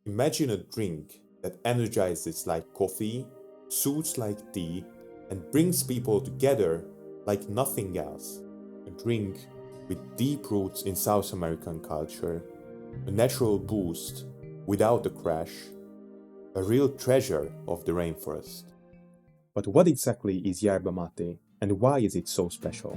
Imagine a drink that energizes like coffee, soothes like tea, and brings people together like nothing else. A drink with deep roots in South American culture, a natural boost without a crash, a real treasure of the rainforest. But what exactly is yerba mate and why is it so special?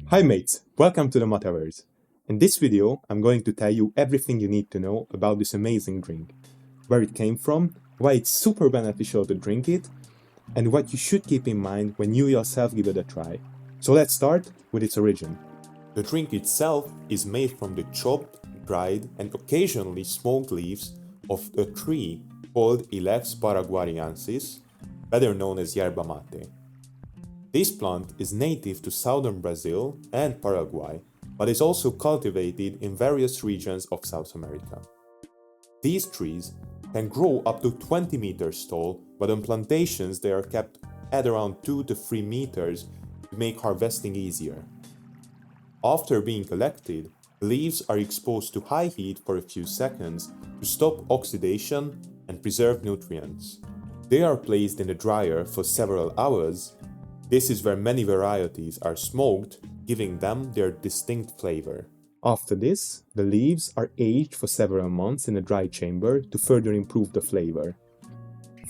Hi mates, welcome to the Mateverse. In this video, I'm going to tell you everything you need to know about this amazing drink, where it came from, why it's super beneficial to drink it, and what you should keep in mind when you yourself give it a try. So let's start with its origin. The drink itself is made from the chopped, dried, and occasionally smoked leaves of a tree called Ilex paraguariensis, better known as yerba mate. This plant is native to southern Brazil and Paraguay, but is also cultivated in various regions of South America. These trees can grow up to 20 meters tall, but on plantations they are kept at around 2 to 3 meters to make harvesting easier. After being collected, the leaves are exposed to high heat for a few seconds to stop oxidation and preserve nutrients. They are placed in a dryer for several hours. This is where many varieties are smoked, giving them their distinct flavor. After this, the leaves are aged for several months in a dry chamber to further improve the flavor.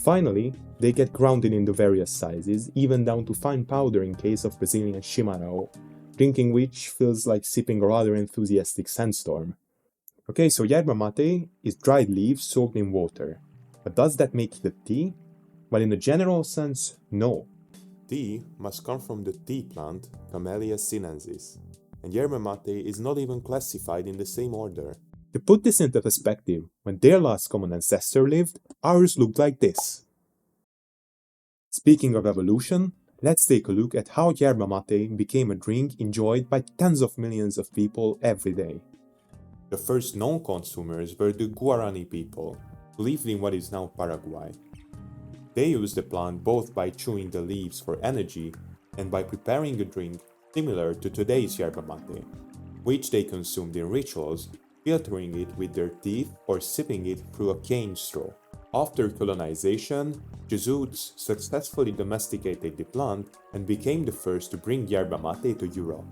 Finally, they get grounded into various sizes, even down to fine powder in case of Brazilian chimarrão, drinking which feels like sipping a rather enthusiastic sandstorm. Okay, so yerba mate is dried leaves soaked in water. But does that make it a tea? Well, in a general sense, no. Tea must come from the tea plant Camellia sinensis, and yerba mate is not even classified in the same order. To put this into perspective, when their last common ancestor lived, ours looked like this. Speaking of evolution, let's take a look at how yerba mate became a drink enjoyed by tens of millions of people every day. The first known consumers were the Guarani people, who lived in what is now Paraguay. They used the plant both by chewing the leaves for energy and by preparing a drink similar to today's yerba mate, which they consumed in rituals, filtering it with their teeth or sipping it through a cane straw. After colonization, Jesuits successfully domesticated the plant and became the first to bring yerba mate to Europe.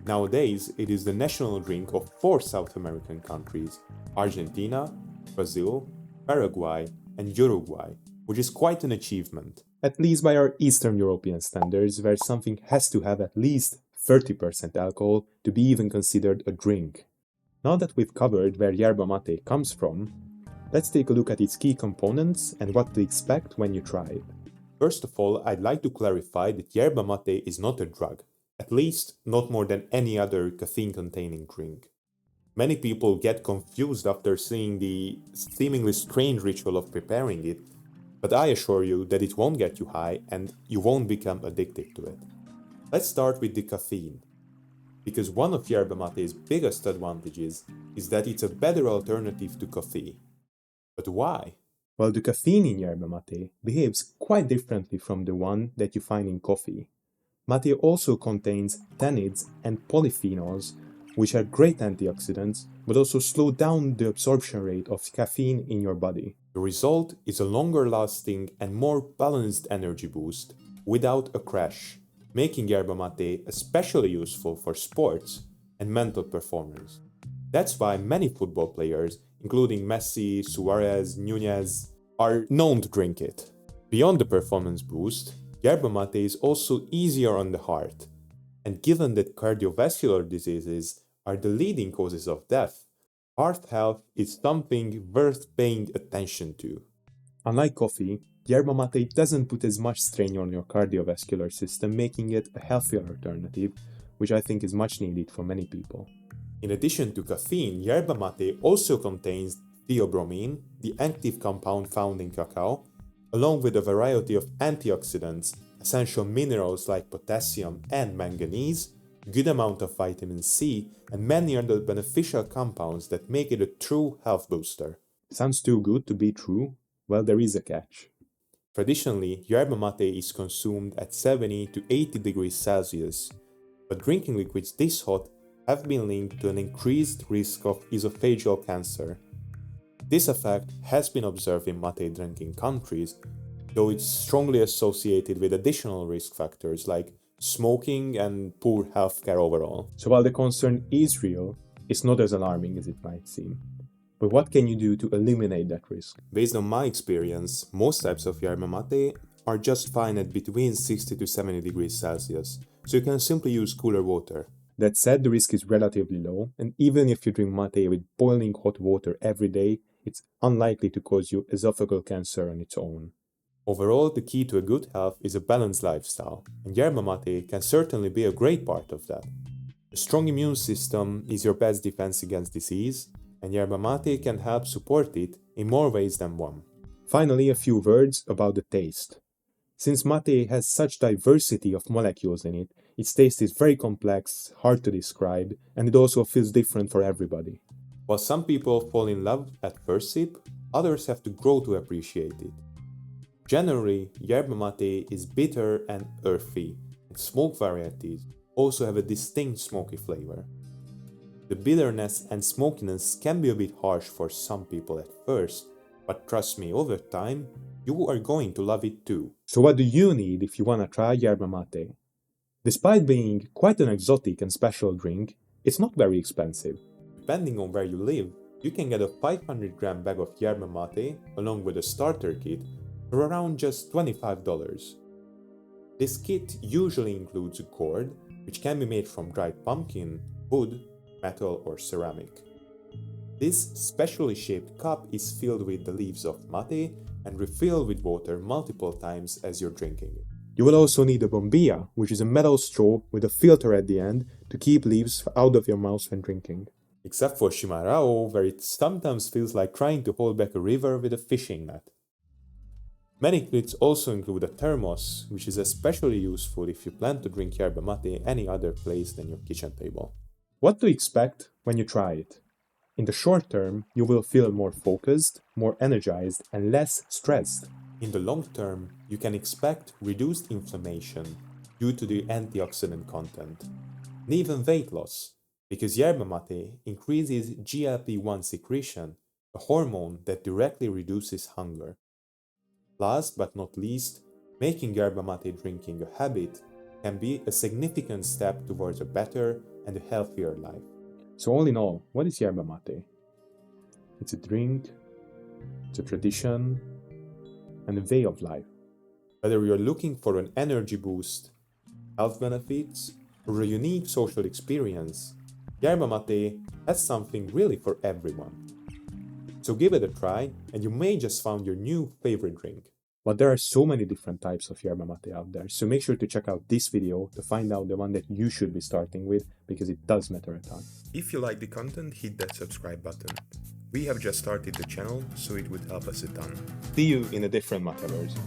Nowadays, it is the national drink of 4 South American countries: Argentina, Brazil, Paraguay, and Uruguay, which is quite an achievement. At least by our Eastern European standards, where something has to have at least 30% alcohol to be even considered a drink. Now that we've covered where yerba mate comes from, let's take a look at its key components and what to expect when you try it. First of all, I'd like to clarify that yerba mate is not a drug, at least not more than any other caffeine-containing drink. Many people get confused after seeing the seemingly strange ritual of preparing it, but I assure you that it won't get you high and you won't become addicted to it. Let's start with the caffeine, because one of yerba mate's biggest advantages is that it's a better alternative to coffee. But why? Well, the caffeine in yerba mate behaves quite differently from the one that you find in coffee. Mate also contains tannins and polyphenols, which are great antioxidants, but also slow down the absorption rate of caffeine in your body. The result is a longer lasting and more balanced energy boost without a crash, making yerba mate especially useful for sports and mental performance. That's why many football players, including Messi, Suarez, Nunez, are known to drink it. Beyond the performance boost, yerba mate is also easier on the heart, and given that cardiovascular diseases are the leading causes of death, heart health is something worth paying attention to. Unlike coffee, yerba mate doesn't put as much strain on your cardiovascular system, making it a healthier alternative, which I think is much needed for many people. In addition to caffeine, yerba mate also contains theobromine, the active compound found in cacao, along with a variety of antioxidants, essential minerals like potassium and manganese, good amount of vitamin C, and many other beneficial compounds that make it a true health booster. Sounds too good to be true? Well, there is a catch. Traditionally, yerba mate is consumed at 70 to 80 degrees Celsius, but drinking liquids this hot have been linked to an increased risk of esophageal cancer. This effect has been observed in mate drinking countries, though it's strongly associated with additional risk factors like smoking and poor healthcare overall. So while the concern is real, it's not as alarming as it might seem. But what can you do to eliminate that risk? Based on my experience, most types of yerba mate are just fine at between 60 to 70 degrees Celsius, so you can simply use cooler water. That said, the risk is relatively low, and even if you drink mate with boiling hot water every day, it's unlikely to cause you esophageal cancer on its own. Overall, the key to a good health is a balanced lifestyle, and yerba mate can certainly be a great part of that. A strong immune system is your best defense against disease, and yerba mate can help support it in more ways than one. Finally, a few words about the taste. Since mate has such diversity of molecules in it, its taste is very complex, hard to describe, and it also feels different for everybody. While some people fall in love at first sip, others have to grow to appreciate it. Generally, yerba mate is bitter and earthy, and smoke varieties also have a distinct smoky flavor. The bitterness and smokiness can be a bit harsh for some people at first, but trust me, over time, you are going to love it too. So what do you need if you want to try yerba mate? Despite being quite an exotic and special drink, it's not very expensive. Depending on where you live, you can get a 500-gram bag of yerba mate along with a starter kit for around just $25. This kit usually includes a gourd, which can be made from dried pumpkin, wood, metal or ceramic. This specially shaped cup is filled with the leaves of mate and refilled with water multiple times as you're drinking it. You will also need a bombilla, which is a metal straw with a filter at the end to keep leaves out of your mouth when drinking. Except for chimarrão, where it sometimes feels like trying to hold back a river with a fishing net. Many kits also include a thermos, which is especially useful if you plan to drink yerba mate any other place than your kitchen table. What to expect when you try it? In the short term, you will feel more focused, more energized, and less stressed. In the long term, you can expect reduced inflammation due to the antioxidant content, and even weight loss, because yerba mate increases GLP-1 secretion, a hormone that directly reduces hunger. Last but not least, making yerba mate drinking a habit can be a significant step towards a better and a healthier life. So all in all, what is yerba mate? It's a drink, it's a tradition, and a way of life. Whether you're looking for an energy boost, health benefits, or a unique social experience, yerba mate has something really for everyone. So give it a try, and you may just find your new favorite drink. But there are so many different types of yerba mate out there, so make sure to check out this video to find out the one that you should be starting with, because it does matter a ton. If you like the content, hit that subscribe button. We have just started the channel, so it would help us a ton. See you in a different Mateverse.